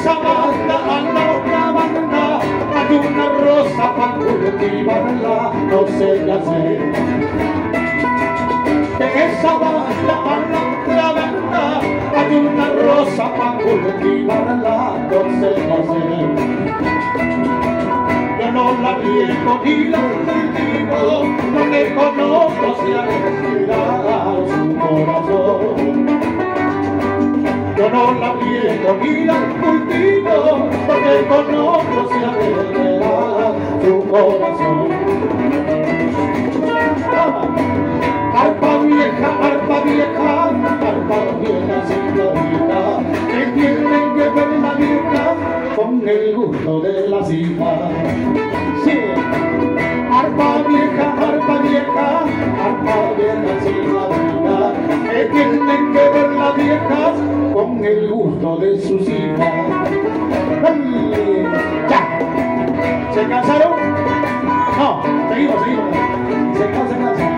esa banda a la otra banda hay una rosa para cultivarla, no sé qué hacer. De esa banda a la otra banda hay una rosa para cultivarla, no sé qué hacer. Yo no la riego ni la cultivo, porque conozco si ha respirado su corazón. Yo no la riego ni la cultivo, porque conozco si ha respirado su corazón. Arpa vieja, señorita, que tienen que ver la vieja con el gusto de la cifra. Sí, arpa vieja, señorita, que tienen que ver las viejas con el gusto de sus hijas. ¡Ya! ¿Se cansaron? No, seguimos. Se cansan.